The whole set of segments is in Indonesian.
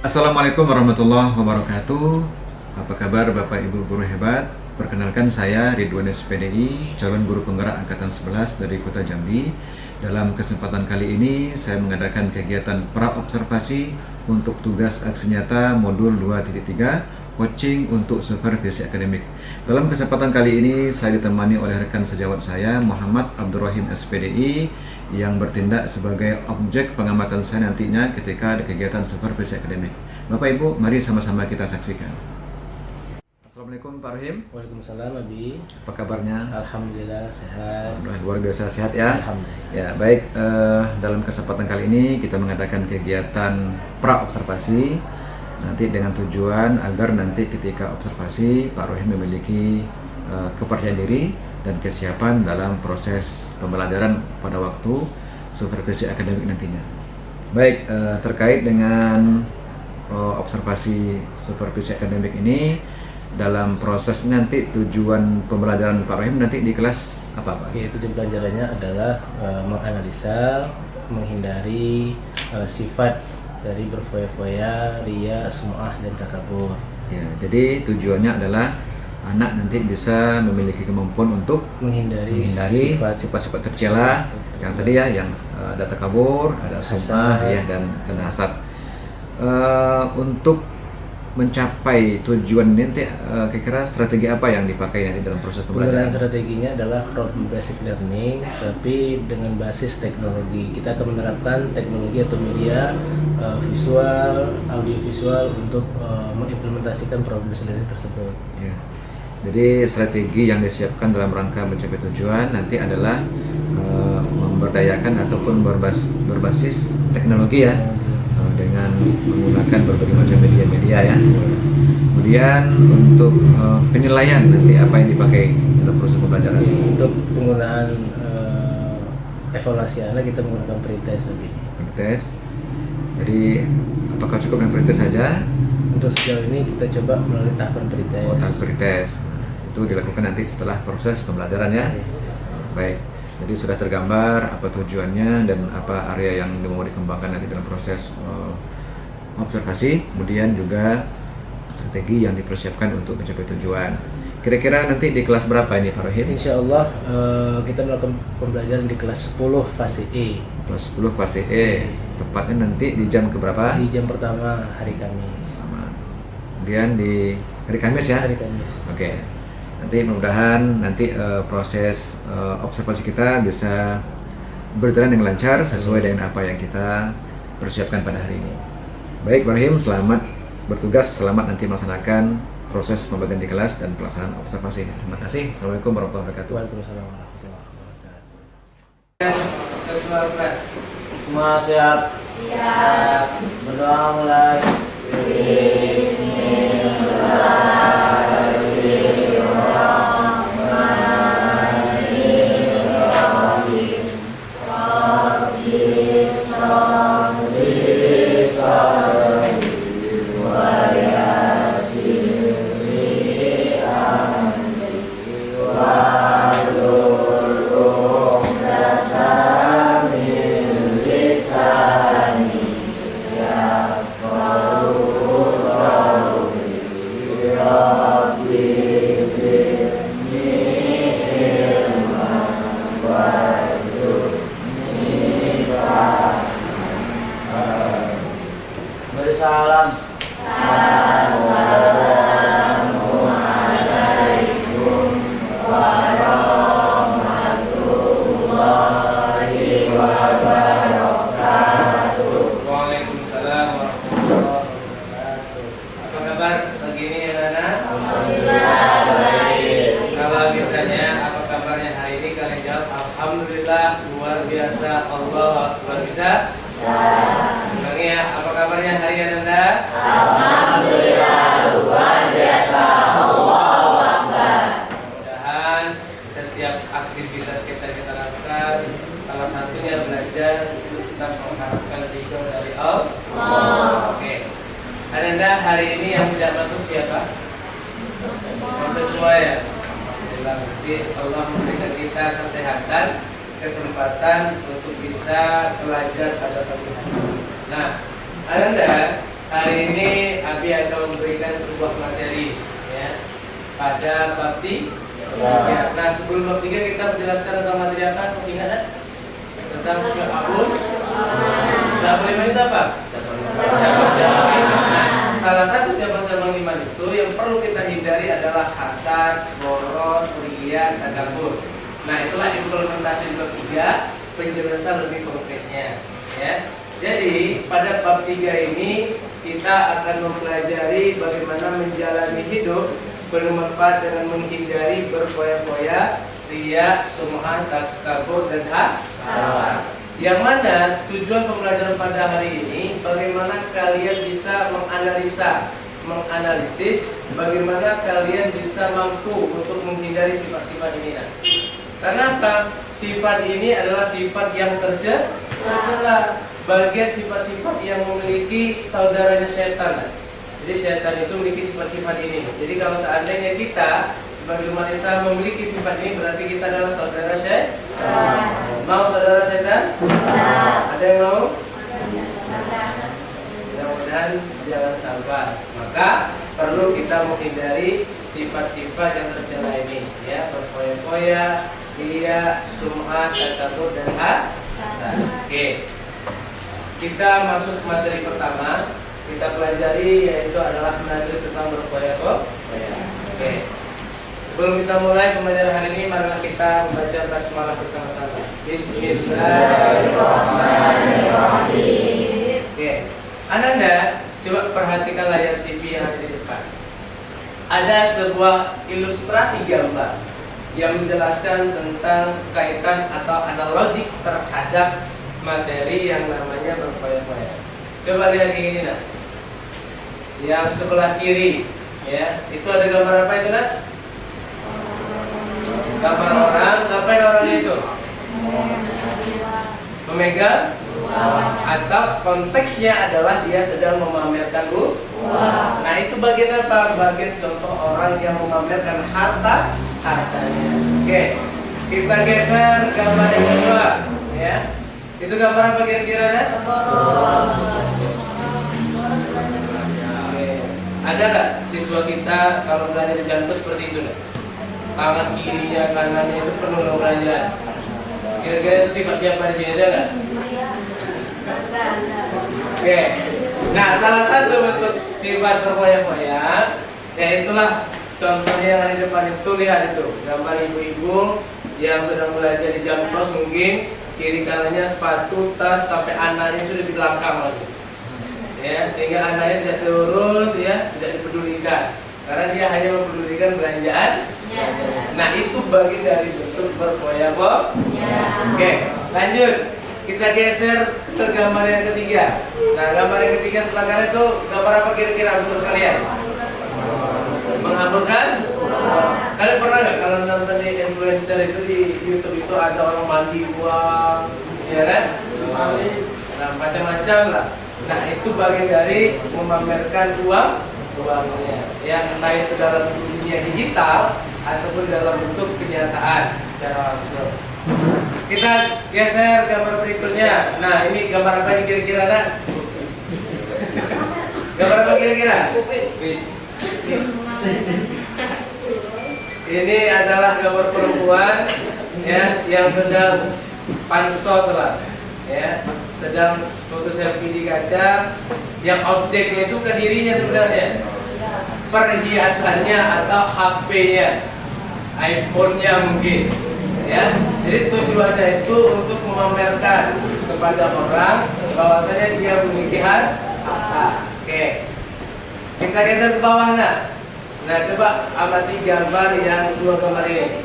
Assalamualaikum warahmatullahi wabarakatuh. Apa kabar Bapak Ibu guru hebat? Perkenalkan saya Ridwan SPDI, calon guru penggerak angkatan 11 dari Kota Jambi. Dalam kesempatan kali ini saya mengadakan kegiatan pra-observasi untuk tugas aksi nyata modul 2.3 coaching untuk supervisi akademik. Dalam kesempatan kali ini saya ditemani oleh rekan sejawat saya Muhammad Abdurrahim SPDI yang bertindak sebagai objek pengamatan saya nantinya ketika ada kegiatan supervisi akademik. Bapak Ibu, mari sama-sama kita saksikan. Assalamualaikum Pak Rahim. Waalaikumsalam Abi. Apa kabarnya? Alhamdulillah sehat. Luar biasa sehat ya. Alhamdulillah. Ya baik. Dalam kesempatan kali ini kita mengadakan kegiatan pra observasi nanti dengan tujuan agar nanti ketika observasi Pak Rahim memiliki kepercayaan diri dan kesiapan dalam proses pembelajaran pada waktu supervisi akademik nantinya. Baik, terkait dengan observasi supervisi akademik ini, dalam proses nanti tujuan pembelajaran Pak Rahim nanti di kelas apa Pak? Oke, tujuan pelajarannya adalah menganalisa, menghindari sifat dari berfoya-foya, ria, sum'ah, dan takabur. Ya, jadi tujuannya adalah anak nanti bisa memiliki kemampuan untuk menghindari sifat-sifat tercela yang tadi ya, yang ada takabur, ada sum'ah, ya, dan hasad. Untuk mencapai tujuan ini nanti kira-kira strategi apa yang dipakai nanti dalam proses pembelajaran? Strateginya adalah road basic learning, tapi dengan basis teknologi. Kita akan menerapkan teknologi atau media visual, audiovisual untuk mengimplementasikan problem learning tersebut. Ya. Jadi strategi yang disiapkan dalam rangka mencapai tujuan nanti adalah memberdayakan ataupun berbasis teknologi ya, dengan menggunakan berbagai macam media-media ya. Kemudian untuk penilaian nanti apa yang dipakai dalam proses pembelajaran? Untuk penggunaan evaluasi anak kita menggunakan pretest lebih. Pretest. Jadi apakah cukup dengan pretest saja? Untuk sejauh ini kita coba melalui tahapan pretest. Oh, tahap pretest. Itu dilakukan nanti setelah proses pembelajaran ya. Baik. Jadi sudah tergambar apa tujuannya dan apa area yang mau dikembangkan nanti dalam proses observasi, kemudian juga strategi yang dipersiapkan untuk mencapai tujuan. Kira-kira nanti di kelas berapa ini Pak Rahim? Insya Allah kita melakukan pembelajaran di kelas 10 fase E. Kelas 10 fase E, tepatnya nanti di jam keberapa? Di jam pertama hari Kamis. Kemudian di hari Kamis ya? Hari Kamis. Oke. Nanti mudah-mudahan nanti proses observasi kita bisa berjalan dengan lancar sesuai dengan apa yang kita persiapkan pada hari ini. Baik Pak Rahim, selamat bertugas, selamat nanti melaksanakan proses pembelajaran di kelas dan pelaksanaan observasi. Terima kasih. Assalamualaikum warahmatullahi wabarakatuh. Waalaikumsalam warahmatullahi wabarakatuh. Ketua kelas semua siap? Siap. Berdoa mulai. Salam. Assalamualaikum warahmatullahi wabarakatuh. Waalaikumsalam warahmatullahi wabarakatuh. Apa kabar pagi ini anak-anak? Alhamdulillah baik. Kalau ditanya apa kabarnya hari ini, kalian jawab alhamdulillah luar biasa, Allah luar biasa. Ya, apa kabarnya hari Anda? Alhamdulillah luar biasa, Allahu Akbar. Mudah-mudahan setiap aktivitas kita lakukan, salah satunya belajar tetap mengharapkan ridho dari Allah. Oke. Anda hari ini yang tidak masuk siapa? Masuk semua ya. Berarti Allah memberikan kita kesehatan, kesempatan untuk bisa belajar pada pagi hari. Nah, Anda hari ini Abi akan memberikan sebuah materi ya pada bab 3. Nah, sebelum bab 3 kita menjelaskan tentang materi apa? Masih ingat kan? Tentang syu'abul. Syu'abul iman itu apa? Cabang-cabang iman. Nah, salah satu cabang-cabang iman itu yang perlu kita hindari adalah hasad, boros, riya, takabur. Nah, itulah implementasi bab 3, penjelasan lebih konkretnya ya. Jadi pada bab 3 ini kita akan mempelajari bagaimana menjalani hidup bermanfaat dengan menghindari berfoya-foya, riya, sum'ah, takabur dan hasad. Yang mana tujuan pembelajaran pada hari ini bagaimana kalian bisa menganalisis bagaimana kalian bisa mampu untuk menghindari sifat-sifat ini. Karena apa? Sifat ini adalah sifat yang tercela, bagian sifat-sifat yang memiliki saudaranya setan. Jadi setan itu memiliki sifat-sifat ini. Jadi kalau seandainya kita sebagai umat Islam memiliki sifat ini, berarti kita adalah saudara setan. Mau saudara setan? Ada yang mau? Mudah-mudahan jangan sampai. Maka perlu kita menghindari sifat-sifat yang tercela ini, ya, berfoya-foya, riya, sum'ah, takabur dan hasad. Oke. Kita masuk materi pertama. Kita pelajari yaitu adalah materi tentang berfoya-foya. Oke. Sebelum kita mulai pembelajaran hari ini, marilah kita membaca basmalah bersama-sama. Bismillahirrahmanirrahim. Oke. Ananda, coba perhatikan layar TV yang ada di depan. Ada sebuah ilustrasi gambar yang menjelaskan tentang kaitan atau analogik terhadap materi yang namanya berfoya-foya. Coba lihat yang ini, nak. Yang sebelah kiri, ya, itu ada gambar apa itu, nak? Gambar orang. Ngapain orangnya itu? Memegang atau konteksnya adalah dia sedang memamerkan uang. Nah, itu bagian apa? Bagian contoh orang yang memamerkan hartanya. Oke, kita geser gambar yang kedua, ya. Itu gambar apa kira-kira, nak? Ada nggak siswa kita kalau belajar di Janto seperti itu, nak? Tangan kirinya, kanannya itu penuh dengan belanjaan. Kira-kira itu sifat siapa di sini, ada nggak? Oke. Nah, salah satu bentuk sifat berfoya-foya, ya itulah contohnya yang ada di depan itu. Lihat itu gambar ibu-ibu yang sedang belajar di Jantos, mungkin kiri kanannya sepatu, tas, sampai anaknya sudah di belakang lagi. Ya, sehingga anaknya tidak terurus, ya, tidak dipedulikan karena dia hanya mempedulikan belanjaan. Nah, itu bagian dari bentuk berfoya-foya. Oke, lanjut. Kita geser ke gambar yang ketiga. Nah, gambar yang ketiga sebelah kanan itu gambar apa kira-kira menurut kalian? Menghamburkan? Kalian pernah nggak kalau nonton di influencer itu di YouTube itu ada orang mandi uang, ya kan? Nah, macam-macam lah. Nah, itu bagian dari memamerkan uangnya, yang entah itu dalam dunia digital ataupun dalam bentuk kenyataan secara langsung. Kita geser gambar berikutnya. Nah, ini gambar apa ini kira-kira, nak? Gambar apa kira-kira? Ini adalah gambar perempuan, ya, yang sedang pansos lah, ya, sedang foto selfie di kaca, yang objeknya itu ke dirinya sebenarnya, perhiasannya atau HP-nya, iPhone-nya mungkin, ya. Jadi tujuannya itu untuk memamerkan kepada orang bahwasanya dia memiliki harta. Oke, kita geser ke bawah, nah. Nah, coba amati gambar yang dua gambar ini.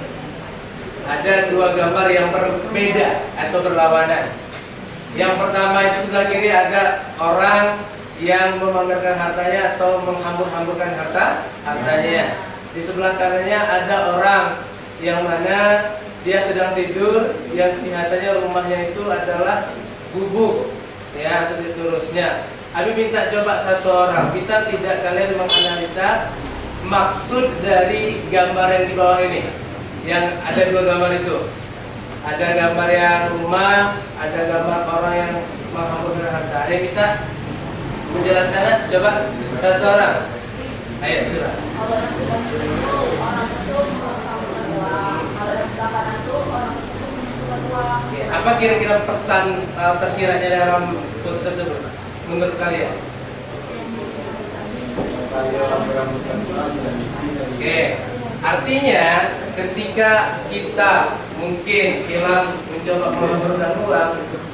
Ada dua gambar yang berbeda atau berlawanan. Yang pertama itu sebelah kiri ada orang yang memamerkan hartanya atau menghambur-hamburkan hartanya. Di sebelah kanannya ada orang yang mana dia sedang tidur, yang kelihatannya rumahnya itu adalah gubuk, ya, atau seterusnya. Abi minta coba satu orang, bisa tidak kalian menganalisa maksud dari gambar yang di bawah ini? Yang ada dua gambar itu. Ada gambar yang rumah, ada gambar orang yang menghamburkan harta. Ada yang bisa menjelaskannya? Coba satu orang. Ayo, coba. Kalau yang sudah dulu orang itu mengumpulkan uang, kalau yang sudah kanan itu orang itu mengumpulkan uang. Oke, apa kira-kira pesan tersiratnya dalam foto tersebut menurut kalian? Oke, artinya ketika kita mungkin hilang mencoba mengumpulkan uang,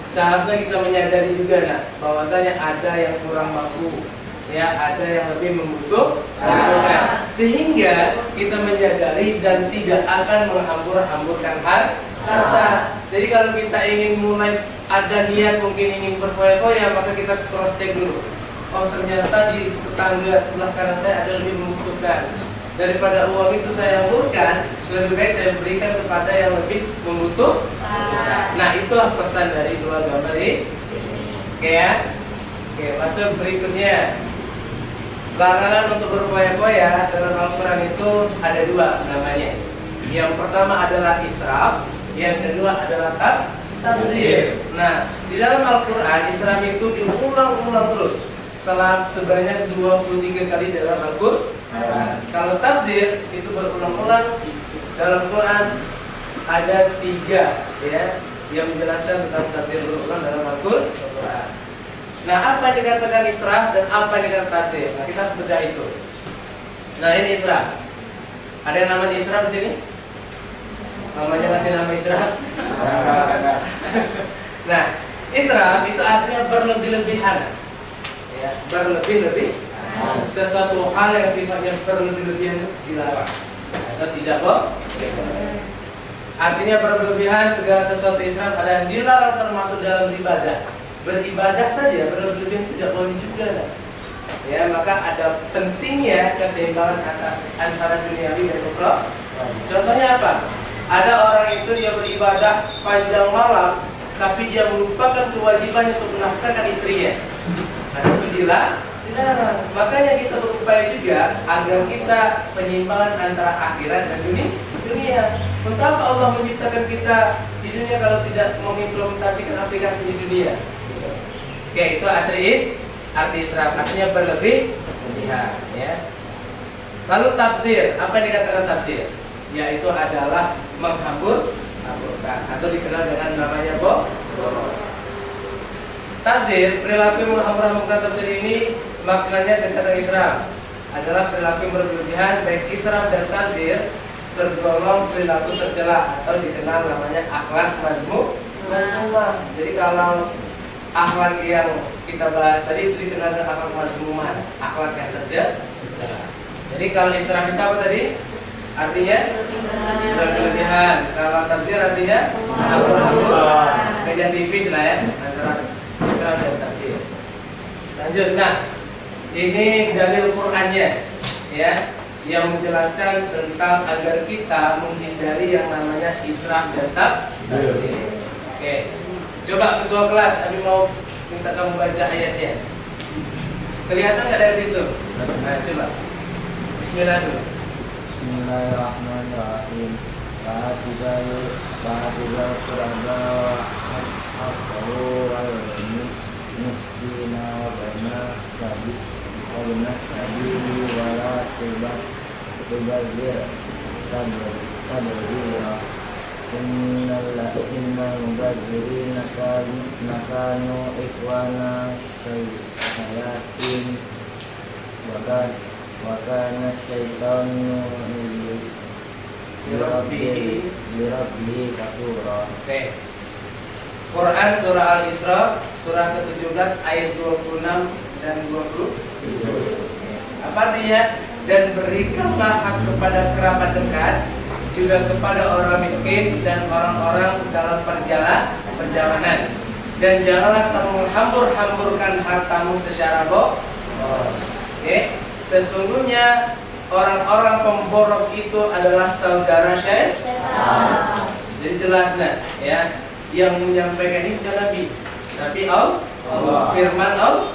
seharusnya kita menyadari juga nak bahwasanya ada yang kurang mampu, ya ada yang lebih membutuhkan, sehingga kita menyadari dan tidak akan menghambur-hamburkan harta. Jadi kalau kita ingin mulai ada niat mungkin ingin berfoya-foya, maka kita cross check dulu. Oh ternyata di tetangga sebelah kanan saya ada lebih membutuhkan. Daripada uang itu saya hamburkan, lebih baik saya berikan kepada yang lebih membutuhkan. Nah itulah pesan dari dua gambar ini. Oke ya. Oke, masuk berikutnya. Larangan untuk berfoya-foya dalam Al-Quran itu ada dua namanya. Yang pertama adalah israf, yang kedua adalah tabdzir. Nah, di dalam Al-Quran israf itu diulang-ulang terus sebanyak 23 kali dalam Al-Quran. Kalau tabdzir itu berulang-ulang dalam Quran ada 3 ya yang menjelaskan tentang tabdzir berulang dalam Al-Quran. Nah, apa yang dikatakan israf dan apa yang dikatakan tabdzir? Nah, kita harus bedah itu. Nah, ini israf. Ada yang namanya israf di sini? Namanya masih nama israf? Nah, israf itu artinya berlebih-lebihan. Ya, berlebih-lebih. Sesuatu hal yang sifatnya berlebih-lebihan itu dilarang atau tidak boleh. Artinya berlebihan segala sesuatu israf ada yang dilarang termasuk dalam beribadah. Beribadah saja berlebihan tidak boleh juga. Ya, maka ada pentingnya keseimbangan antara duniawi dan ukhra. Contohnya apa? Ada orang itu dia beribadah sepanjang malam, tapi dia melupakan kewajibannya untuk menafkahkan istrinya. Nah, itu dilarang. Makanya kita berupaya juga agar kita penyimbangan antara akhirat dan dunia. Untuk apa Allah menciptakan kita di dunia kalau tidak mengimplementasikan aplikasi di dunia? Oke, itu arti israf, artinya berlebih-lebihan ya. Lalu tabdzir, apa yang dikatakan tabdzir? Yaitu adalah menghambur-hamburkan atau dikenal dengan namanya boros. Tabdzir, perilaku yang menghambur-hamburkan tabdzir ini maknanya dekat dengan israf, adalah perilaku yang berlebihan. Baik israf dan tabdzir tergolong perilaku tercela atau dikenal namanya akhlak mazmumah. Jadi kalau akhlak yang kita bahas tadi itu dikenal dengan akhlak mazmumah, akhlak yang tercela. Jadi kalau israf itu apa tadi? Artinya berlebihan. Kalau tabdzir artinya hambur-hambur. Beda tipis lah ya antara israf dan tabdzir. Lanjut. Nah, ini dalil Qur'annya ya, yang menjelaskan tentang agar kita menghindari yang namanya israf dan tabdzir. Oke. Coba ketua kelas, Abi mau minta kamu baca ayatnya. Kelihatan nggak dari situ? Nah, coba. Bismillah dulu. Bismillahirrahmanirrahim. Fahatigal surada haqqahu wal miskina wa bana sabili wa la tubadzir tabdzira. Innal mubadzirina kanu ikhwana syayatin wa kana syaitanu lirabbihi kafura. Oke. Quran surah Al-Isra surah ke-17 ayat 26 dan 20. Apa artinya? Dan berikanlah hak kepada kerabat dekat, juga kepada orang miskin dan orang-orang dalam perjalanan. Dan janganlah kamu menghambur-hamburkan hartamu secara boros. Oke. Sesungguhnya orang-orang pemboros itu adalah saudara syaitan. Jadi jelas nah, ya. Yang menyampaikan ini bukan Nabi, tapi Allah. Firman Allah.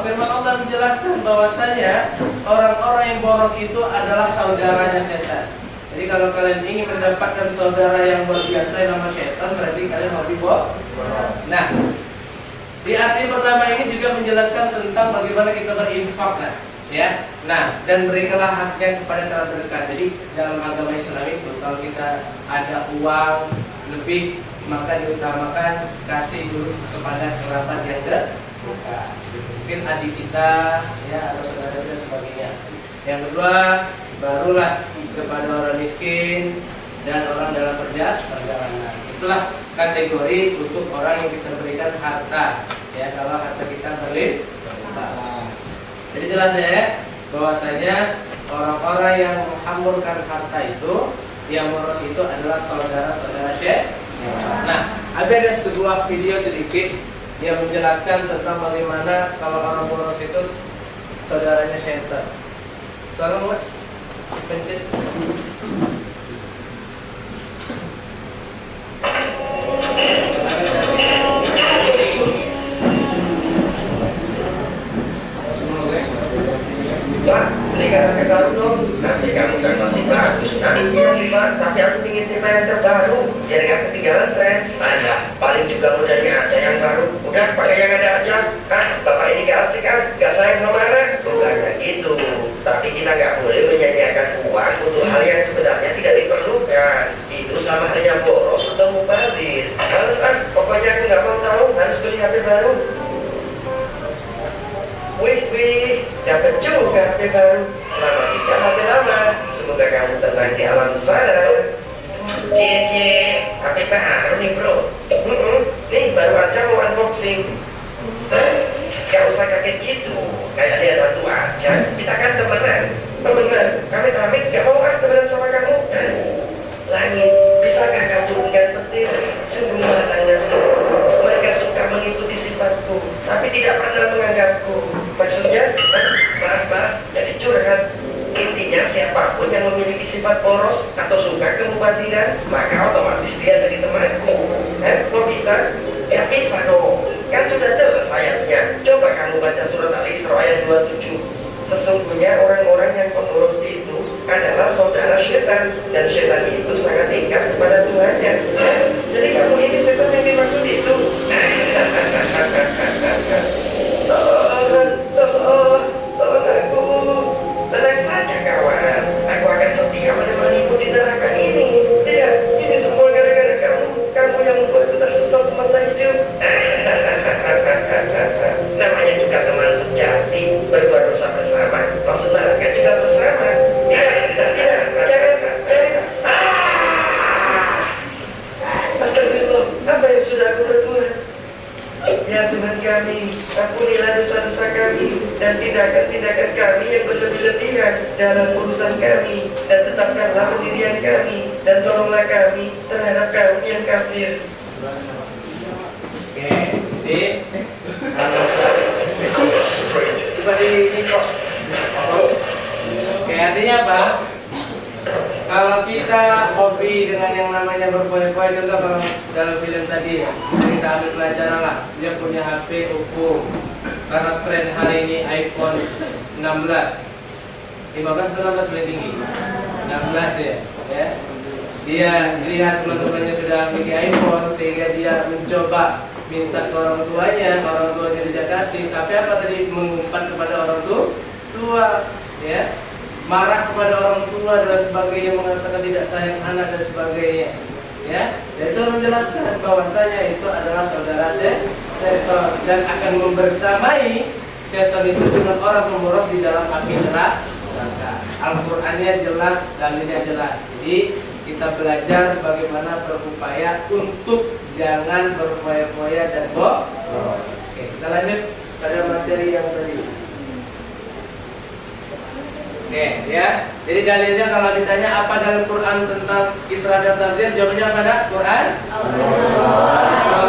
Firman Allah menjelaskan bahwasanya orang-orang yang boros itu adalah saudaranya setan. Jadi kalau kalian ingin mendapatkan saudara yang luar biasa yang nama setan, berarti kalian mau boros. Nah, Di arti pertama ini juga menjelaskan tentang bagaimana kita berinfak, ya. Nah, dan berikanlah haknya kepada kerabat terdekat. Jadi dalam agama Islam itu kalau kita ada uang lebih maka diutamakan kasih dulu kepada kerabat yang dekat. Mungkin adik kita, ya, atau saudara kita dan sebagainya. Yang kedua, barulah kepada orang miskin dan orang dalam perjalanan. Itulah kategori untuk orang yang kita berikan harta, ya, kalau harta kita berlimpah. Jadi jelas ya, bahwasanya orang-orang yang menghamburkan harta itu, yang boros itu adalah saudara-saudara syaitan. Nah, ada sebuah video sedikit yang menjelaskan tentang bagaimana kalau orang boros itu saudaranya syaitan. Tolong pencet. Pak, belikan HP baru dong. Nanti kamu kan masih bagus. Iya sih Pak, tapi aku ingin terima yang terbaru biar nggak ketinggalan tren. Ada, paling juga modelnya aja yang baru. Udah pakai yang ada aja. Bapak ini gak asik kan? Gak sayang sama anak? Bukannya gitu. Tapi kita nggak boleh menyediakan uang untuk hal yang sebenarnya tidak diperlukan. Itu sama halnya boros atau mubazir. Alasan, pokoknya aku nggak mau tahu harus beli HP baru. Wih, dapat juga HP baru. Selamat tinggal HP lama. Semoga kamu tenang di alam sana. Cie, HP baru nih bro. Nih baru aja mau unboxing. Gak usah kaget gitu. Kayak lihat hantu aja. Kita kan temenan. Kami gak mau temenan sama kamu. Langit, bisakah kamu turunkan petir? Sungguh matangnya sih. Mereka suka mengikuti sifatku, tapi tidak pernah menganggapku. Maksudnya, maaf, jadi curhat. Intinya siapapun yang memiliki sifat boros atau suka kemubadiran, maka otomatis dia jadi temanku. Kok bisa? Ya bisa dong. Kan sudah jelas ayatnya. Coba kamu baca surat Al-Isra ayat 27. Sesungguhnya orang-orang yang pemboros itu adalah saudara setan, dan setan itu sangat tingkat kepada Tuhannya. Jadi kamu ini setan yang dimaksud itu. Tolong aku. Tenang saja kawan, aku akan setia menemanimu di neraka ini. Tidak, ini semua gara-gara kamu yang membuatku tersesat semasa hidup. Namanya juga teman sejati, berbuat dosa bersama, masuk neraka juga bersama. Jangan. Astagfirullah, apa yang sudah aku berbuat? Ya Tuhan kami, ampunilah dosa-dosa kami dan tindakan-tindakan kami yang berlebih-lebihan dalam urusan kami, dan tetapkanlah pendirian kami, dan tolonglah kami terhadap kaum yang kafir. Oke, jadi coba ini kok. Oke, artinya apa? Kalau kita hobi dengan yang namanya berfoya-foya, contoh kalau dalam film tadi, kita ambil pelajaran lah. Dia punya HP Oppo, karena tren hari ini iPhone 16, 15 atau 16 paling tinggi, 16 ya. Dia lihat teman-temannya sudah memiliki iPhone, sehingga dia mencoba minta ke orang tuanya tidak kasih. Sampai apa tadi? Mengumpat kepada orang tua, ya. Marah kepada orang tua dan sebagainya, mengatakan tidak sayang anak dan sebagainya, ya. Dan itu menjelaskan bahwasanya itu adalah saudara setan dan akan membersamai setan itu dengan orang pemboros di dalam api neraka. Al-Qur'annya jelas, dalilnya jelas. Jadi kita belajar bagaimana berupaya untuk jangan berfoya-foya dan boros. Oke, kita lanjut pada materi yang tadi. Oke, ya. Jadi dalilnya kalau ditanya apa dalam Quran tentang Isra dan Ta'zir, jawabannya apa dah? Quran? Isra.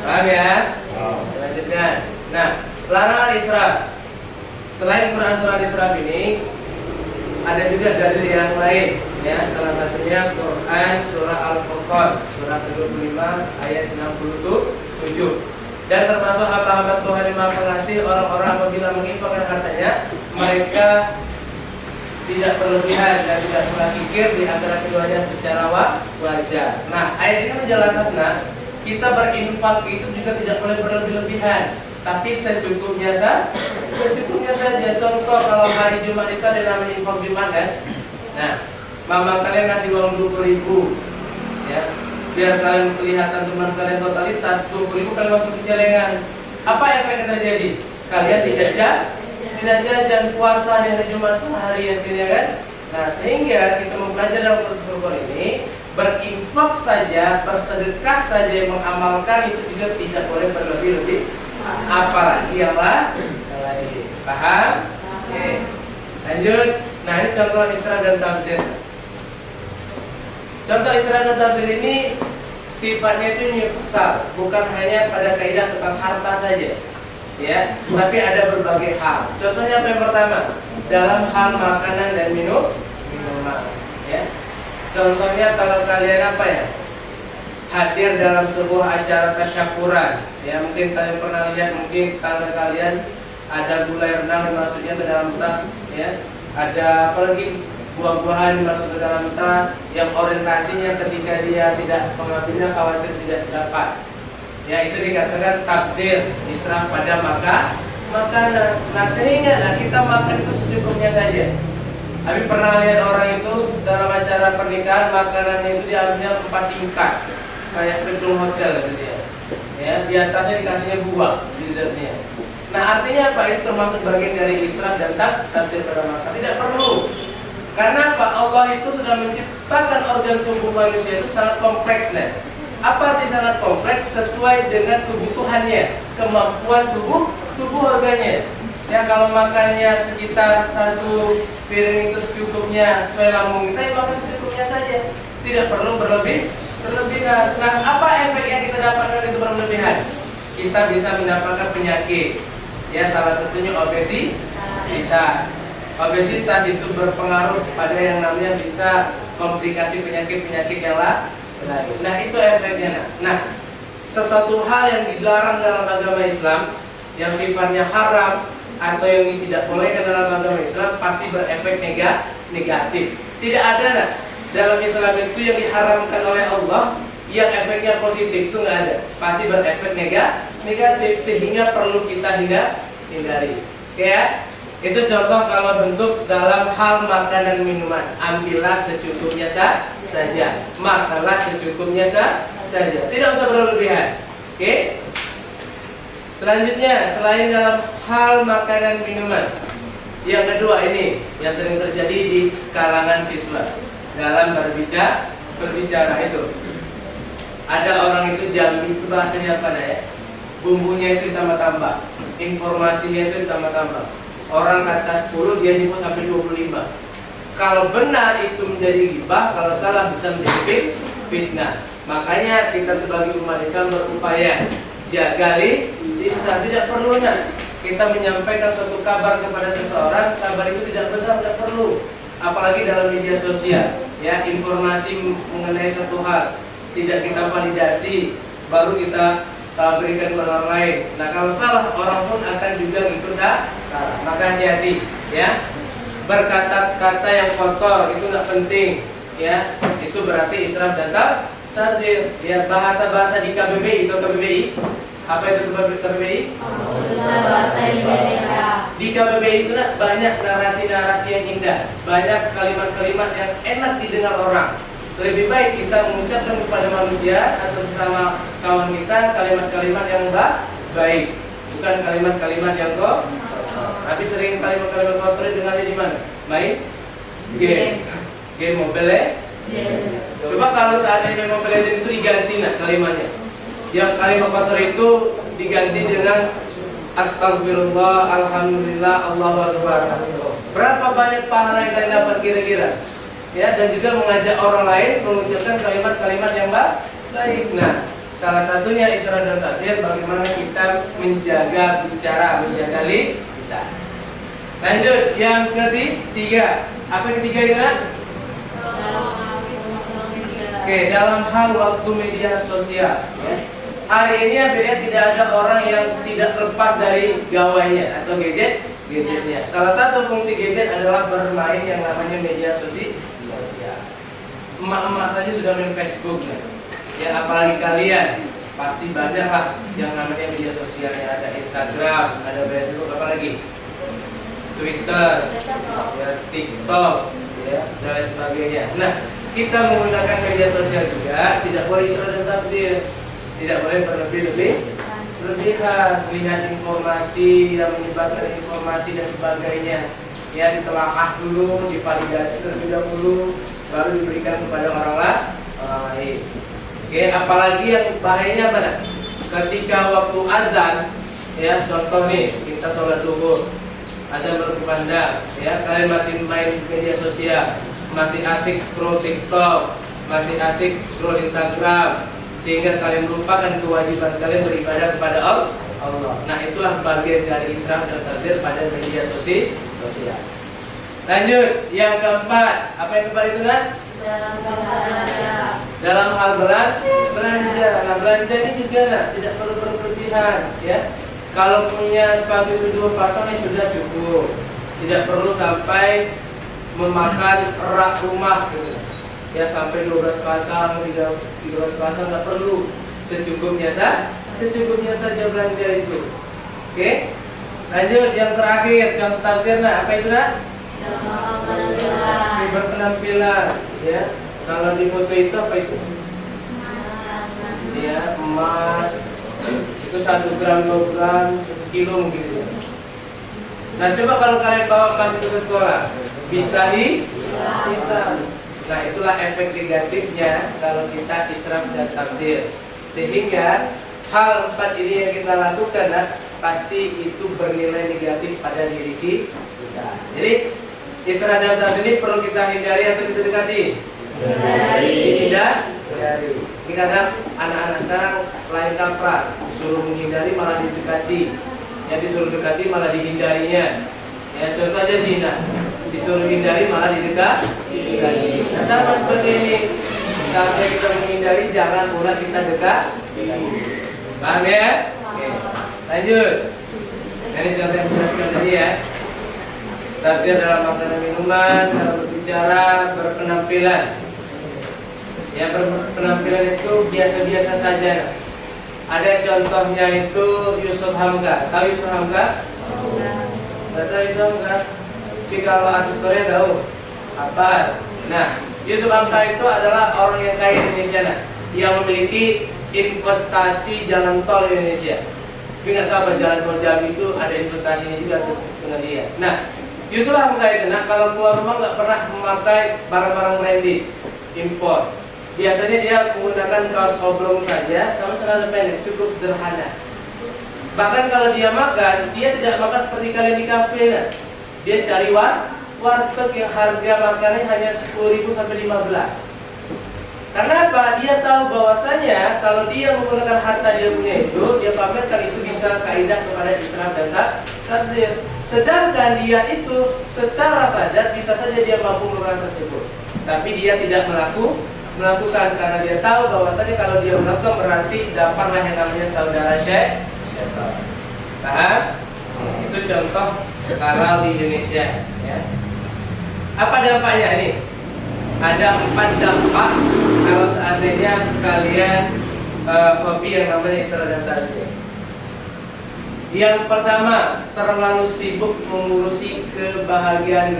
Paham ya? Lanjutkan. Nah, larangan Isra. Selain Quran surah Isra ini, ada juga dalil yang lain, ya. Salah satunya Quran surah Al-Furqan, surah ke-25 ayat 67. Dan termasuk hamba-hamba Tuhan yang Maha Pengasih, orang-orang apabila menginfakkan hartanya, mereka tidak berlebihan dan tidak pula kikir di antara keduanya secara wajar. Nah, ayat ini menjelaskan kita berinfak itu juga tidak boleh berlebih-lebihan, tapi secukupnya saja. Contoh kalau hari Jumat itu ada namanya infak Jumat kan. Nah, mama kalian ngasih uang 20.000, ya, biar kalian kelihatan teman kalian totalitas, 20.000 kalian masuk ke celengan. Apa efek yang terjadi? Kalian tidak jajan puasa di hari Jumat hari ya kan? Nah, sehingga kita mempelajari dalam proses ini, berinfak saja, bersedekah saja, yang mengamalkan itu juga tidak boleh berlebih-lebih, apalagi yang lain. Paham? Oke. Lanjut. Nah, ini contoh Isra dan Tabzir. Contoh Isra dan Tabzir ini sifatnya itu universal, bukan hanya pada kaidah tentang harta saja, ya, tapi ada berbagai hal. Contohnya apa yang pertama? Dalam hal makanan dan minuman, ya. Contohnya kalau kalian apa ya, hadir dalam sebuah acara tasyakuran, ya, mungkin kalian pernah lihat, mungkin tetangga kalian ada gulai renang dimasuknya ke dalam tas, ya, ada apalagi buah-buahan dimasuk ke dalam tas, yang orientasinya ketika dia tidak mengambilnya khawatir tidak dapat, ya, itu dikatakan tabzir, israf pada makanan. Nah, sehingga kita makan itu secukupnya saja. Tapi pernah lihat orang itu dalam acara pernikahan makanannya itu diambilnya 4 tingkat, kayak gedung hotel gitu ya. Ya, di atasnya dikasihnya buah, dessertnya. Nah, artinya apa? Itu termasuk bagian dari israf dan tabzir pada makan. Tidak perlu. Karena apa? Allah itu sudah menciptakan organ tubuh manusia itu sangat kompleks, nah. Apa arti sangat kompleks? Sesuai dengan kebutuhannya, kemampuan tubuh organnya. Ya, kalau makannya sekitar 1 piring itu secukupnya sesuai lambung kita, ya makan secukupnya saja. Tidak perlu berlebihan. Nah, apa efek yang kita dapatkan itu berlebihan? Kita bisa mendapatkan penyakit. Ya, salah satunya obesitas. Obesitas itu berpengaruh pada yang namanya bisa komplikasi penyakit-penyakit yang lain. Nah, itu efeknya. Nah, sesuatu hal yang dilarang dalam agama Islam, yang sifatnya haram atau yang tidak boleh dalam agama Islam, pasti berefek negatif. Tidak ada dalam Islam itu yang diharamkan oleh Allah yang efeknya positif, itu nggak ada. Pasti berefek negatif, sehingga perlu kita hindari. Oke, ya? Itu contoh kalau bentuk dalam hal makan dan minuman. Ambillah secukupnya saja, makanlah secukupnya saja, tidak usah berlebihan. Oke? Selanjutnya, selain dalam hal makanan minuman, yang kedua ini yang sering terjadi di kalangan siswa dalam berbicara itu. Ada orang itu Jambi, itu bahasanya apa ya? Bumbunya itu ditambah-tambah, informasinya itu ditambah-tambah. Orang kata 10, dia nyebut sampai 25. Kalau benar itu menjadi ghibah, kalau salah bisa menjadi fitnah. Makanya kita sebagai umat Islam berupaya jaga lisan. Tidak perlu kita menyampaikan suatu kabar kepada seseorang, kabar itu tidak benar, tidak perlu. Apalagi dalam media sosial, ya, informasi mengenai satu hal tidak kita validasi, baru kita berikan kepada orang lain. Nah, kalau salah, orang pun akan juga ikut salah. Maka hati-hati, ya. Berkata-kata yang kotor itu nggak penting, ya. Itu berarti israf dan tabzir. Ya, bahasa-bahasa di KBBI atau KBBI. Apa itu KBBI? Bahasa Indonesia. Di KBBI itu banyak narasi-narasi yang indah, banyak kalimat-kalimat yang enak didengar orang. Lebih baik kita mengucapkan kepada manusia atau sesama kawan kita kalimat-kalimat yang baik, bukan kalimat-kalimat yang kotor. Tapi sering kalimat-kalimat kotor dengarnya di mana? Main game mobile ya. Coba kalau seandainya mobile legend itu diganti kalimatnya, yang kalimat kotor itu diganti dengan astagfirullah, alhamdulillah, Allahu akbar. Berapa banyak pahala yang kalian dapat kira-kira? Ya, dan juga mengajak orang lain mengucapkan kalimat-kalimat yang baik. Nah, salah satunya Isra dan Tabzir, bagaimana kita menjaga bicara, menjaga lisan. Lanjut, yang ketiga. Apa yang ketiga itu, Nak? Oke, dalam hal waktu media sosial, ya. Hari ini apabila tidak ada orang yang tidak lepas dari gawainya atau gadgetnya. Salah satu fungsi gadget adalah bermain yang namanya media sosial. Emak-emak saja sudah main Facebook, ya, apalagi kalian, pasti banyak lah yang namanya media sosialnya. Ada Instagram, ada Facebook, apa lagi? Twitter, ya, TikTok, ya, dan lain sebagainya. Nah, kita menggunakan media sosial juga tidak boleh isra dan tabdzir, tidak boleh berlebihan, lihat informasi yang menyebarkan informasi dan sebagainya. Ya, ditelaah dulu, divalidasi terlebih dahulu, baru diberikan kepada orang lain. Oke, apalagi yang bahayanya mana? Ketika waktu azan, ya, contoh nih, kita sholat zuhur, azan berkumandang, ya, kalian masih main media sosial, masih asik scroll TikTok, masih asik scroll Instagram, sehingga kalian melupakan kewajiban kalian beribadah kepada Allah. Nah, itulah bagian dari israf dan tabdzir pada media sosial. Lanjut, yang keempat, apa yang keempat itu nah? Dalam hal belanja. Nah, belanja ini juga nah, tidak perlu berlebihan, ya. Kalau punya sepatu itu 2 pasang ya sudah cukup. Tidak perlu sampai memakan rak rumah gitu. Ya, sampai 12 pasang, 13 pasang nggak perlu. Secukupnya saja belanja itu. Oke? Lanjut, yang terakhir, contoh tabdzir nah, apa itu nah? Berpenampilan, ya. Kalau di foto itu apa itu? Ya, emas. Itu 1 gram, 2 gram, 1 kilo mungkin ya. Nah, coba kalau kalian bawa emas itu ke sekolah, bisa hitam. Nah, itulah efek negatifnya kalau kita israf dan tabdzir. Sehingga hal 4 ini yang kita lakukan nah, pasti itu bernilai negatif pada diri kita. Jadi israf dan tabdzir ini perlu kita hindari atau kita dekati? Hindari. Ini kadang anak-anak sekarang lain kaprah, disuruh menghindari malah didekati, yang disuruh dekati malah dihindarinya. Ya, contoh aja zina, disuruh hindari malah didekati. Nah, sama seperti ini, sampai kita menghindari jangan pula kita dekat. Paham ya? Oke. Lanjut. Ini contoh yang jelaskan tadi ya. Tabdzir dalam makanan minuman, dalam berbicara, berpenampilan. Ya, berpenampilan itu biasa-biasa saja. Ada contohnya itu Yusuf Hamka. Tahu Yusuf Hamka? Nggak tahu Yusuf Hamka? Tapi kalau artis Korea tahu apa? Nah, Yusuf Hamka itu adalah orang yang kaya di Indonesia, nah, yang memiliki investasi jalan tol Indonesia. Tapi nggak tahu apa jalan tol Jambi itu ada investasinya juga tuh dengan dia. Nah, Yusuf Hamka itu, nah, kalau keluar rumah nggak pernah memakai barang-barang branded impor. Biasanya dia menggunakan kaos oblong saja sama celana pendek, cukup sederhana. Bahkan kalau dia makan, dia tidak makan seperti kalian di kafe. Nah. Dia cari warteg yang harga makannya hanya 10.000 sampai 15. Karena apa? Dia tahu bahwasanya kalau dia menggunakan harta dia punya itu, dia pamerkan itu bisa kaidah kepada israf dan tabdzir. Sedangkan dia itu secara sadar bisa saja dia mampu melakukan tersebut, tapi dia tidak melakukan karena dia tahu bahwasanya kalau dia melakukan berarti dapatlah yang namanya saudara syaitan. Paham? Itu contoh kalau di Indonesia. Ya. Apa dampaknya ini? Ada 4 dampak kalau seandainya kalian hobi yang namanya israf dan tabdzir. Yang pertama, terlalu sibuk mengurusi kebahagiaan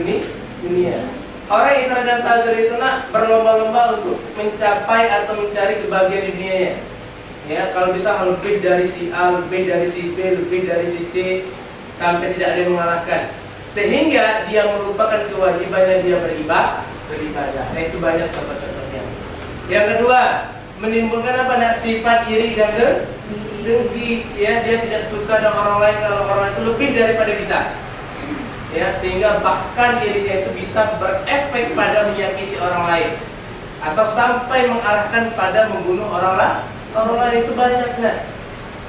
dunia. Orang israf dan tabdzir itu nak berlomba-lomba untuk mencapai atau mencari kebahagiaan di dunianya. Ya, kalau bisa lebih dari si A, lebih dari si B, lebih dari si C, sampai tidak ada yang mengalahkan. Sehingga dia merupakan kewajibannya dia beribadah. Nah, itu banyak contoh-contohnya. Yang kedua, menimbulkan apa? Nah, sifat iri dan dengki. Ya, dia tidak suka dengan orang lain kalau orang itu lebih daripada kita. Ya, sehingga bahkan irinya itu bisa berefek pada menyakiti orang lain atau sampai mengarahkan pada membunuh orang lain. Itu banyak nah.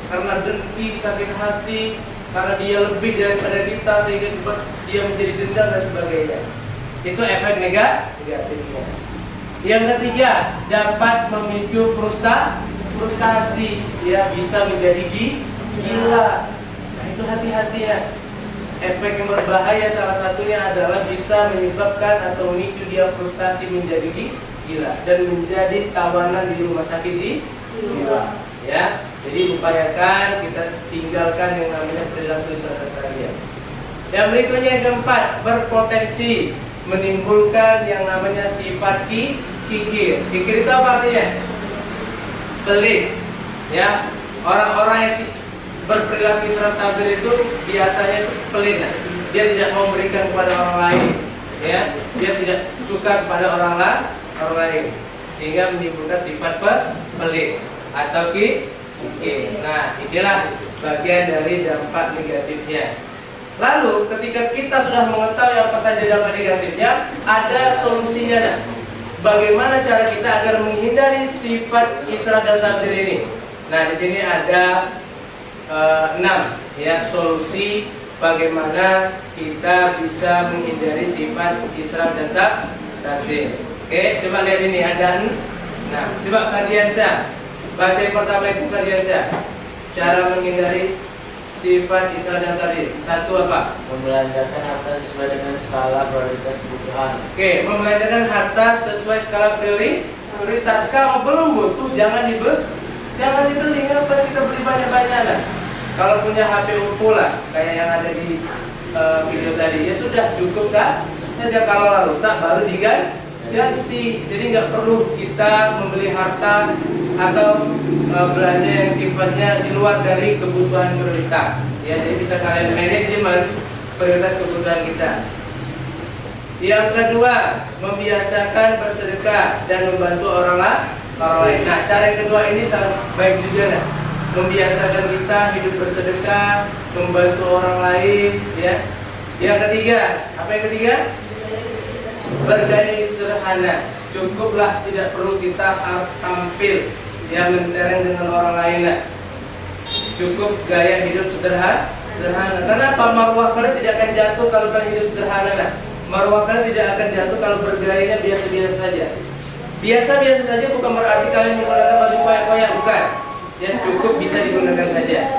Karena dengki, sakit hati, karena dia lebih daripada kita sehingga dia menjadi dendam dan sebagainya. Itu efek negatifnya. Yang ketiga, dapat memicu frustasi, ya, bisa menjadi gila. Nah, itu hati-hati ya. Efek yang berbahaya salah satunya adalah bisa menyebabkan atau memicu dia frustasi menjadi gila dan menjadi tawanan di rumah sakit jiwa. Ya, jadi upayakan kita tinggalkan yang namanya perilaku isra'il. Yang berikutnya yang keempat, berpotensi menimbulkan yang namanya sifat kikir. Kikir itu apa artinya? Pelit. Ya, orang-orang yang berperilaku isra'il tabzir itu biasanya pelit. Dia tidak mau memberikan kepada orang lain. Ya, dia tidak suka kepada orang lain, sehingga menimbulkan sifat pelit atau kikir. Nah, inilah bagian dari dampak negatifnya. Lalu ketika kita sudah mengetahui apa saja dampak negatifnya, ada solusinya. Nah, bagaimana cara kita agar menghindari sifat isra dan tabzir ini? Nah, di sini ada 6 ya solusi bagaimana kita bisa menghindari sifat isra dan tabzir. Oke, coba lihat ini ada 6. Coba Fardiansyah baca yang pertama itu Fardiansyah. Cara menghindari sifat isra dan tabzir. 1 apa? Membelanjakan harta sesuai dengan skala prioritas kebutuhan. Oke, membelanjakan harta sesuai skala prioritas. Kalau belum butuh jangan dibeli. Ngapain kita beli banyak-banyak? Kalau punya HP Oppo lah, kayak yang ada di video tadi, ya sudah cukup saja. Kalau rusak baru diganti. Jadi nggak perlu kita membeli harta atau belanja yang sifatnya di luar dari kebutuhan prioritas. Ya, jadi bisa kalian manajemen prioritas kebutuhan kita. Yang kedua, membiasakan bersedekah dan membantu orang lain. Nah, cara yang kedua ini sangat baik juga. Membiasakan kita hidup bersedekah, membantu orang lain, ya. Yang ketiga, apa yang ketiga? Bergaya hidup sederhana. Cukuplah, tidak perlu kita tampil yang mentereng dengan orang lain. Cukup gaya hidup sederhana. Kenapa? Marwah kalian tidak akan jatuh kalau kalian hidup sederhana. Marwah kalian tidak akan jatuh kalau bergayanya biasa-biasa saja. Biasa-biasa saja bukan berarti kalian menggunakan baju koyak-koyak, bukan. Ya, cukup bisa digunakan saja.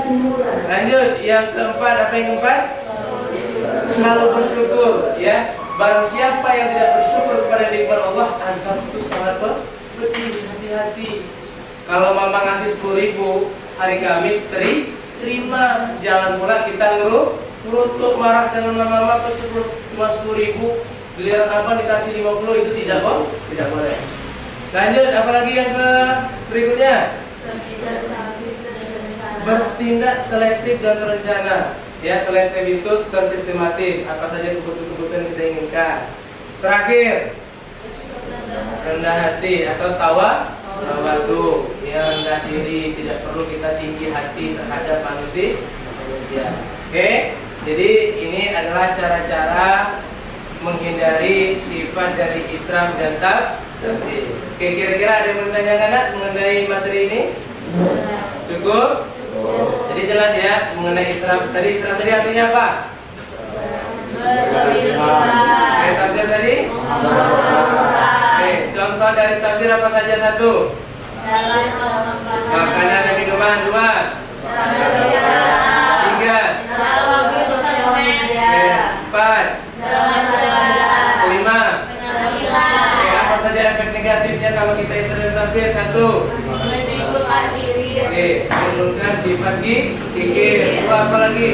Lanjut, yang keempat, apa yang keempat? Selalu bersyukur, ya. Barang siapa yang tidak bersyukur kepada nikmat Allah, azab itu sangat pedih. Hati-hati. Kalau mama ngasih 10.000 hari Kamis, terima. Jangan pula kita ngelutuk marah dengan mama kok cuma 10.000, giliran apa dikasih 50, itu tidak boleh. Lanjut, apalagi yang ke berikutnya? Bertindak selektif dan terencana. Ya, selektif itu tersistematis, apa saja kebutuhan yang kita inginkan. Terakhir, rendah hati atau tawadu, yang rendah diri, tidak perlu kita tinggi hati terhadap manusia. Oke, jadi ini adalah cara-cara menghindari sifat dari israf dan tabzir. Oke, kira-kira ada yang bertanya mengenai materi ini? Cukup? Jadi jelas ya mengenai israf. Tadi israf tadi artinya apa? Oke, tabzir tadi? Oke, contoh dari tabzir apa saja? 1. Makanan dan minuman. 2. 3. 4. 5. Oke, apa saja efek negatifnya kalau kita israf dan tabzir? 1. Oke, menimbulkan sifat kikir. 2, apa lagi?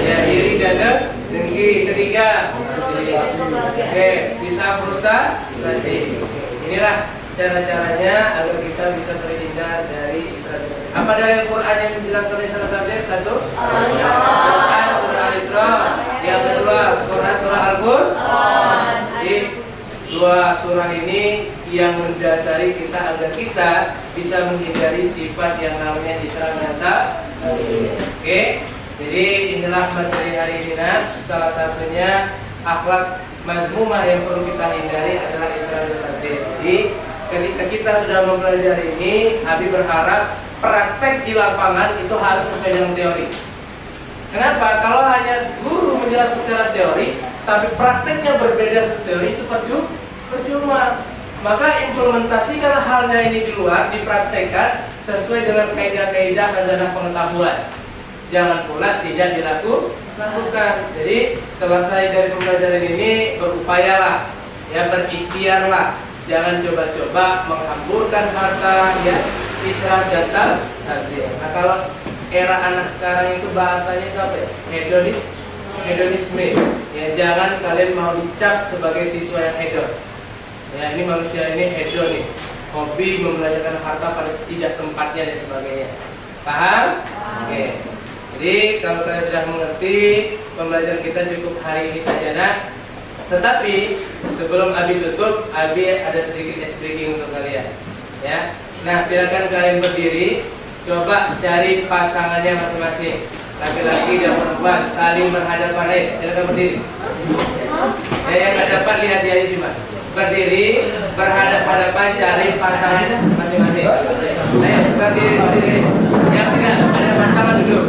Ya, iri dan dengki. 3, oke, bisa frustasi. Inilah cara-caranya agar kita bisa terhindar dari isra. Apa dalil Quran yang menjelaskan isra tabzir? 1. Quran surah Al-Isra. Yang kedua, Quran surah Al-Furqan. Jadi 2 surah ini yang mendasari kita agar kita bisa menghindari sifat yang namanya isra dan tabzir. Oke, jadi inilah materi hari ini. Salah satunya akhlak mazmumah yang perlu kita hindari adalah isra dan tabzir. Jadi ketika kita sudah mempelajari ini, Abi berharap praktek di lapangan itu harus sesuai dengan teori. Kenapa? Kalau hanya guru menjelaskan secara teori, tapi prakteknya berbeda seperti teori, itu percuma. Maka implementasikan halnya ini di luar, dipraktekkan sesuai dengan kaidah-kaidah khazanah pengetahuan. Jangan pula tidak dilakukan. Jadi selesai dari pembelajaran ini, berupayalah, ya, berikhtiarlah. Jangan coba-coba menghamburkan harta, ya, israf dan tabdzir. Nah, kalau era anak sekarang itu bahasanya itu apa ya? Hedonisme. Ya, jangan kalian mau dicap sebagai siswa yang hedon. Ya, ini manusia ini hedon nih. Hobi membelajarkan harta pada tidak tempatnya dan sebagainya. Paham? Oke. Jadi kalau kalian sudah mengerti, pembelajaran kita cukup hari ini saja, nak. Tetapi sebelum Abi tutup, Abi ada sedikit ice breaking untuk kalian. Ya. Nah, silakan kalian berdiri. Coba cari pasangannya masing-masing. Laki-laki dan perempuan saling berhadapan. Ayo, silakan berdiri. Ya, yang nggak dapat lihat dia aja cuma. Berdiri, berhadap-hadapan, cari pasangan masing-masing. Ayo, berdiri. Yang tidak ada pasangan duduk.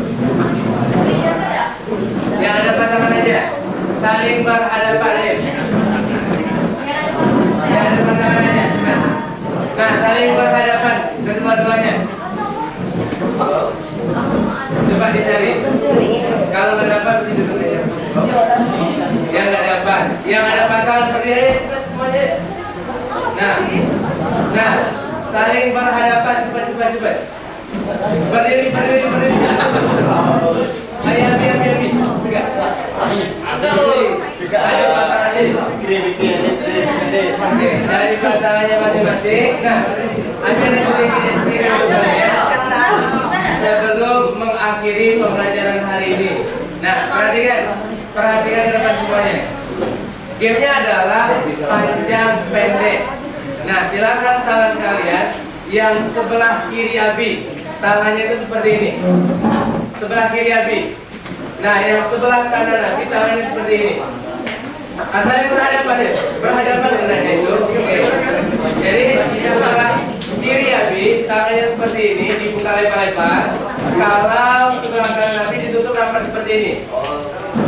Yang ada pasangan aja. Saling berhadapan. Ayo. Yang ada pasangan aja. Nah, saling berhadapan kedua-duanya. Coba dicari. Kalau nggak dapat berdiri duduk aja. Yang nggak dapat, yang ada pasangan berdiri semuanya. Nah, saling berhadapan, cepat. Berdiri. Ayo, Abi. Tiga. Ada pasangannya. Dari pasangannya masing-masing. Nah, ada sedikit eksperimen ya. Sebelum mengakhiri pembelajaran hari ini. Nah, perhatikan ke depan semuanya. Gamenya adalah panjang pendek. Nah, silakan tangan kalian yang sebelah kiri Abi, tangannya itu seperti ini. Sebelah kiri Abi. Nah, yang sebelah kanan Abi, tangannya seperti ini. Asalnya berhadapan kenanya itu. Oke. Jadi sebelah kiri Abi, tangannya seperti ini, dibuka lebar-lebar. Kalau sebelah kanan Abi ditutup rapat seperti ini.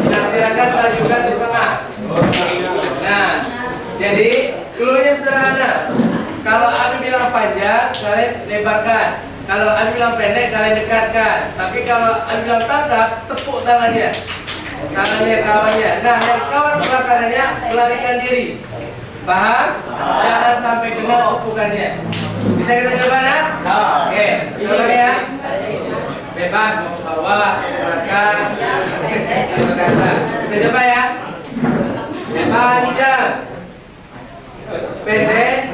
Nah, silakan majukan ke tengah. Nah, jadi cluenya sederhana. Kalau Abi bilang panjang, kalian lebarkan. Kalau Abi bilang pendek, kalian dekatkan. Tapi kalau Abi bilang tangkap, tepuk tangannya. Tangannya kawannya. Nah, yang kawan sebelah kanannya melarikan diri. Paham? Jangan sampai kena tepukannya. Bisa kita coba, nak? Oke, coba ya. Bebas, mau ke bawah, ke belakang, ke atas. Kita coba ya. Panjang, pendek,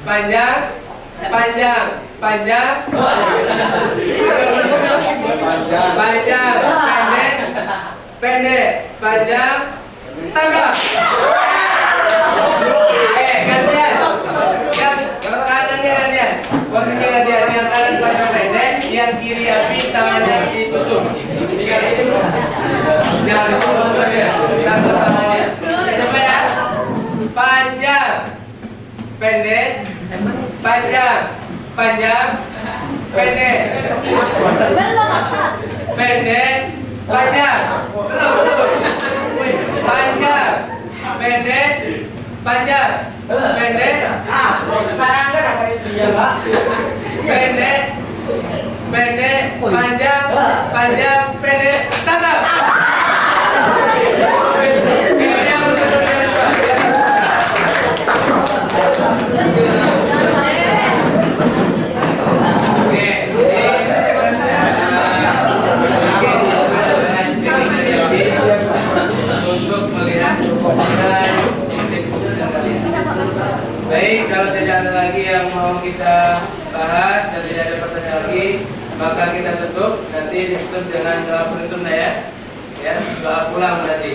panjang, pendek, panjang, pendek, panjang, tangkap. Gantian. Kalau kanannya gantian. Posisinya gantian. Yang kanan panjang pendek, yang kiri Abi tangannya ditutup. Jangan ditutup ya. Tangkap tangannya. Coba ya. Panjang, pendek, panjang, pendek, pendek, panjang, belum, panjang, pendek, panjang, pendek, pendek, panjang, pendek, tangkap. Untuk melihat baik, kalau tidak ada lagi yang mau kita bahas dan tidak ada pertanyaan lagi, maka kita tutup. Nanti ditutup dengan doa penutup ya. Ya, doa pulang berarti.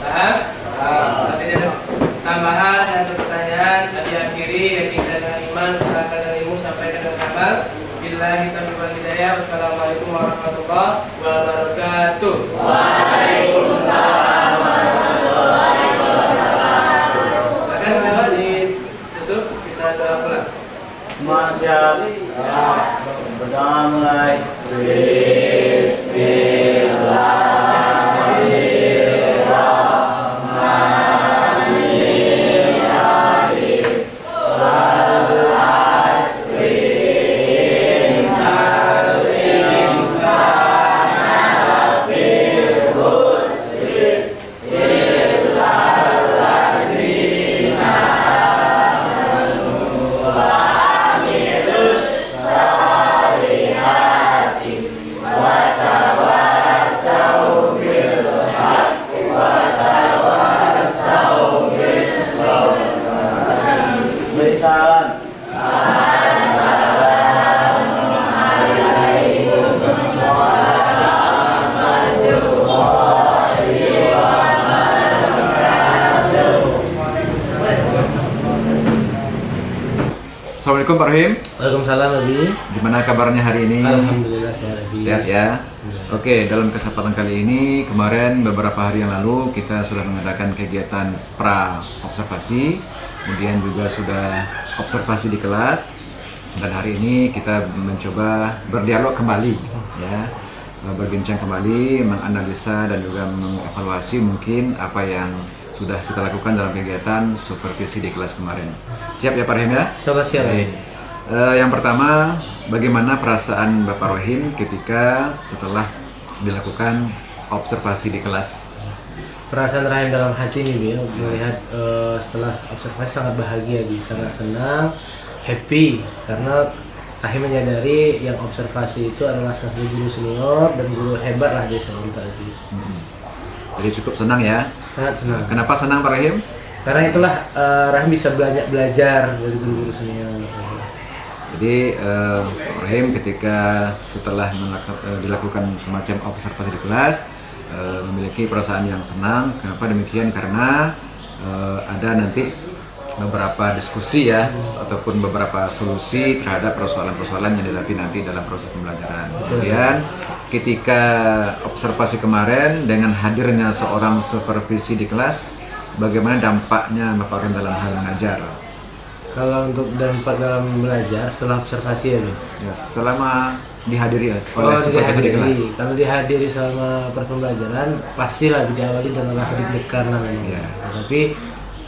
Paham? Nanti ada tambahan dan pertanyaan, diakhiri yakin dengan iman, usahakan dengan ilmu, sampaikan dengan amal. Billahi taufiq wal hidayah. Wassalamualaikum warahmatullahi wabarakatuh. Waalaikumsalam warahmatullahi wabarakatuh. Akan doa ditutup, kita doa pulang. Masyaallah. Berdoa mulai. Bismillahirrahmanirrahim. Waalaikumsalam. Assalamualaikum Pak Rohim. Waalaikumsalam Abi. Gimana kabarnya hari ini? Alhamdulillah sehat Abi. Sehat ya? Oke, dalam kesempatan kali ini, kemarin beberapa hari yang lalu kita sudah mengadakan kegiatan pra-observasi, kemudian juga sudah observasi di kelas, dan hari ini kita mencoba berdialog kembali, ya, berbincang kembali, menganalisa dan juga mengevaluasi mungkin apa yang sudah kita lakukan dalam kegiatan supervisi di kelas kemarin. Siap ya Pak Rohim ya? Selamat siang. Baik. Yang pertama, bagaimana perasaan Bapak Rohim ketika setelah dilakukan observasi di kelas? Perasaan Rahim dalam hati nih Bi, melihat setelah observasi sangat bahagia Bi, sangat senang, happy karena Rahim menyadari yang observasi itu adalah salah satu guru senior dan guru hebat lah di Sekolah tadi. Jadi cukup senang ya? Sangat senang. Kenapa senang Pak Rohim? Karena itulah Rahim bisa belajar dari guru-guru senior. Jadi Pak Rohim ketika setelah dilakukan semacam observasi di kelas memiliki perasaan yang senang. Kenapa demikian? Karena ada nanti beberapa diskusi ya ataupun beberapa solusi terhadap persoalan-persoalan yang dihadapi nanti dalam proses pembelajaran. Kemudian ketika observasi kemarin dengan hadirnya seorang supervisi di kelas, bagaimana dampaknya Bapak Rohim dalam hal mengajar? Kalau untuk dampak dalam belajar setelah observasi ya Bi? Ya, selama dihadiri oleh supervisi di kelas. Kalau dihadiri selama pembelajaran pastilah diawali dengan rasa deg-degan namanya. Ya. Tapi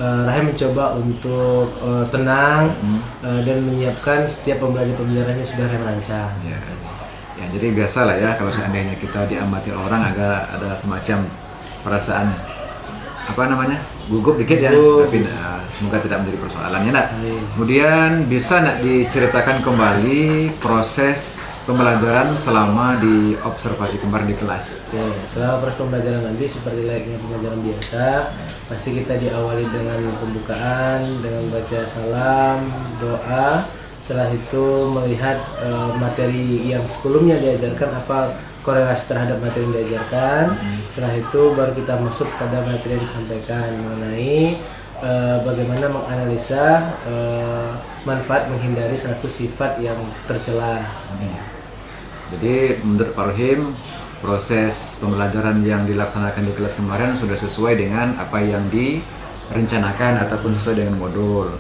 Rahim mencoba untuk tenang dan menyiapkan setiap pembelajaran yang sudah Rahim rancang. Ya. Ya, jadi biasalah ya kalau seandainya kita diamati orang agak ada semacam perasaan apa namanya gugup dikit ya, tapi semoga tidak menjadi persoalannya nak. Kemudian bisa nak diceritakan kembali proses pembelajaran selama di observasi kemarin di kelas? Ya, selama proses pembelajaran nanti seperti layaknya pembelajaran biasa, pasti kita diawali dengan pembukaan, dengan baca salam, doa. Setelah itu melihat materi yang sebelumnya diajarkan, apa korelasi terhadap materi yang diajarkan. Setelah itu baru kita masuk pada materi yang disampaikan mengenai bagaimana menganalisa manfaat menghindari satu sifat yang tercela. Jadi menurut Pak Rohim, proses pembelajaran yang dilaksanakan di kelas kemarin sudah sesuai dengan apa yang direncanakan ataupun sesuai dengan modul.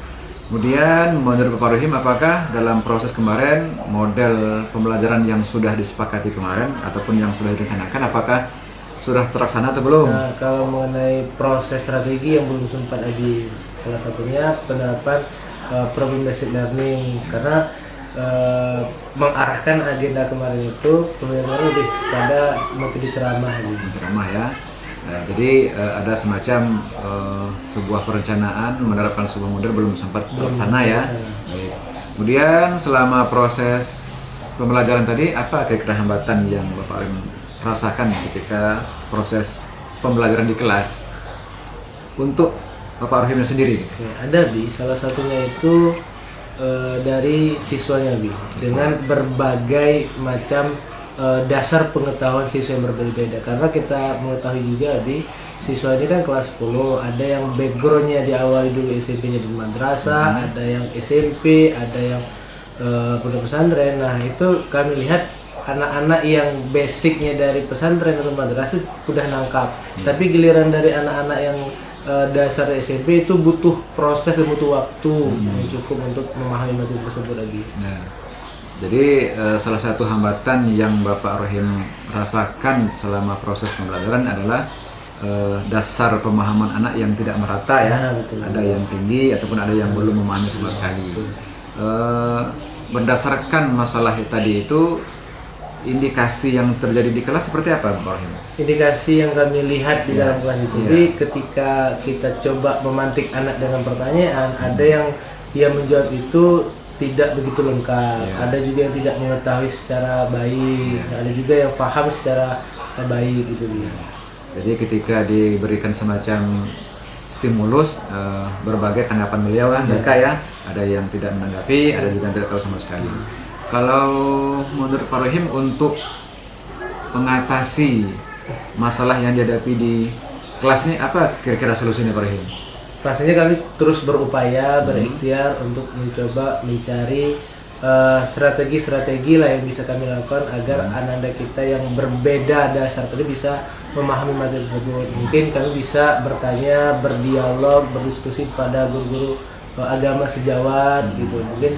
Kemudian menurut Pak Rohim, apakah dalam proses kemarin model pembelajaran yang sudah disepakati kemarin ataupun yang sudah direncanakan apakah sudah terlaksana atau belum? Nah, kalau mengenai proses strategi yang belum sempat Abi, salah satunya penerapan problem based learning, karena mengarahkan agenda kemarin itu pembelajaran lebih pada metode ceramah. Ceramah ya. Nah, jadi ada semacam sebuah perencanaan menerapkan sebuah model belum sempat terlaksana ya. Baik. Kemudian selama proses pembelajaran tadi apa kira-kira hambatan yang Bapak Rohim rasakan ketika proses pembelajaran di kelas untuk Bapak Rohimnya sendiri? Ada Bi, salah satunya itu dari siswanya Bi, dengan berbagai macam dasar pengetahuan siswa yang berbeda-beda. Karena kita mengetahui juga Bi, siswa ini kan kelas 10, ada yang backgroundnya diawali dulu SMP-nya di madrasah, ada yang SMP, ada yang pondok pesantren. Nah itu kami lihat anak-anak yang basicnya dari pesantren atau madrasah sudah nangkap, tapi giliran dari anak-anak yang dasar SMP itu butuh proses dan butuh waktu yang cukup untuk memahami materi tersebut lagi. Nah, jadi salah satu hambatan yang Bapak Rohim rasakan selama proses pembelajaran adalah dasar pemahaman anak yang tidak merata ya. Nah, betul. Ada yang tinggi ataupun ada yang belum memahami sama sekali. Berdasarkan masalah tadi itu, indikasi yang terjadi di kelas seperti apa Pak Rohim? Indikasi yang kami lihat di dalam kelas itu, Ya. ketika kita coba memantik anak dengan pertanyaan, ada yang dia menjawab itu tidak begitu lengkap, Ya. ada juga yang tidak mengetahui secara baik, ada juga yang paham secara baik gitu dia. Jadi ketika diberikan semacam stimulus, berbagai tanggapan beliau kan mereka ya, ada yang tidak menanggapi, ada juga yang tidak tahu sama sekali. Kalau menurut Pak Rohim untuk mengatasi masalah yang dihadapi di kelas ini apa kira-kira solusinya Pak Rohim? Pastinya kami terus berupaya, berikhtiar untuk mencoba mencari strategi-strategi lah yang bisa kami lakukan agar anak-anak kita yang berbeda dasar tadi bisa memahami materi tersebut. Mungkin kami bisa bertanya, berdialog, berdiskusi pada guru-guru agama sejawat gitu. Mungkin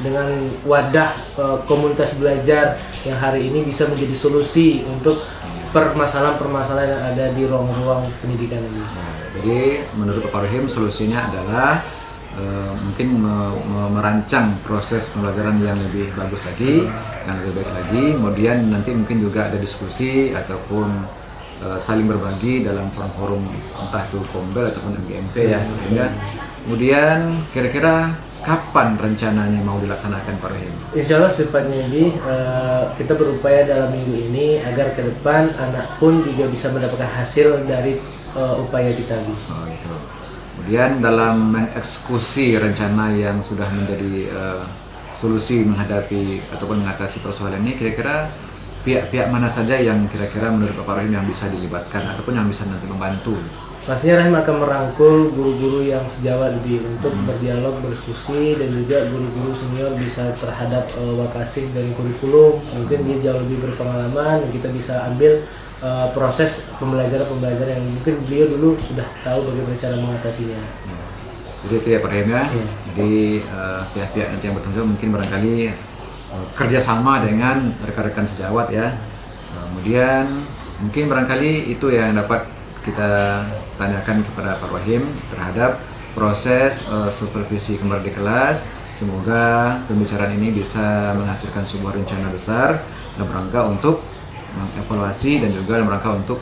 dengan wadah komunitas belajar yang hari ini bisa menjadi solusi untuk permasalahan-permasalahan yang ada di ruang-ruang pendidikan ini. Jadi menurut Pak Rohim solusinya adalah mungkin merancang proses pembelajaran yang lebih bagus lagi, yang lebih baik lagi. Kemudian nanti mungkin juga ada diskusi ataupun saling berbagi dalam forum-forum entah itu Kombel ataupun MGMP ya. Kemudian kira-kira kapan rencananya mau dilaksanakan Pak Rohim? Insya Allah secepatnya ini kita berupaya dalam minggu ini agar ke depan anak pun juga bisa mendapatkan hasil dari upaya kita ini. Oh, gitu. Kemudian dalam mengeksekusi rencana yang sudah menjadi solusi menghadapi ataupun mengatasi persoalan ini, kira-kira pihak-pihak mana saja yang kira-kira menurut Pak Rohim yang bisa dilibatkan ataupun yang bisa nanti membantu? Pastinya Rahim akan merangkul guru-guru yang sejawat untuk berdialog, berdiskusi, dan juga guru-guru senior bisa terhadap wakasih dari kurikulum. Mungkin dia jauh lebih berpengalaman dan kita bisa ambil proses pembelajaran yang mungkin beliau dulu sudah tahu bagaimana cara mengatasinya. Jadi itu ya Pak Rohim ya. Iya. Jadi pihak-pihak nanti yang bertanggung jawab mungkin barangkali kerjasama dengan rekan-rekan sejawat ya. Kemudian mungkin barangkali itu yang dapat kita tanyakan kepada Pak Rohim terhadap proses supervisi kembali di kelas. Semoga pembicaraan ini bisa menghasilkan sebuah rencana besar dalam rangka untuk mengevaluasi dan juga dalam rangka untuk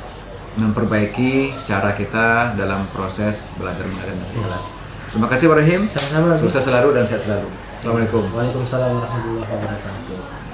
memperbaiki cara kita dalam proses belajar mengajar di kelas. Terima kasih Pak Rohim. Sama-sama. Sukses selalu dan sehat selalu. Assalamualaikum. Waalaikumsalam warahmatullahi wabarakatuh.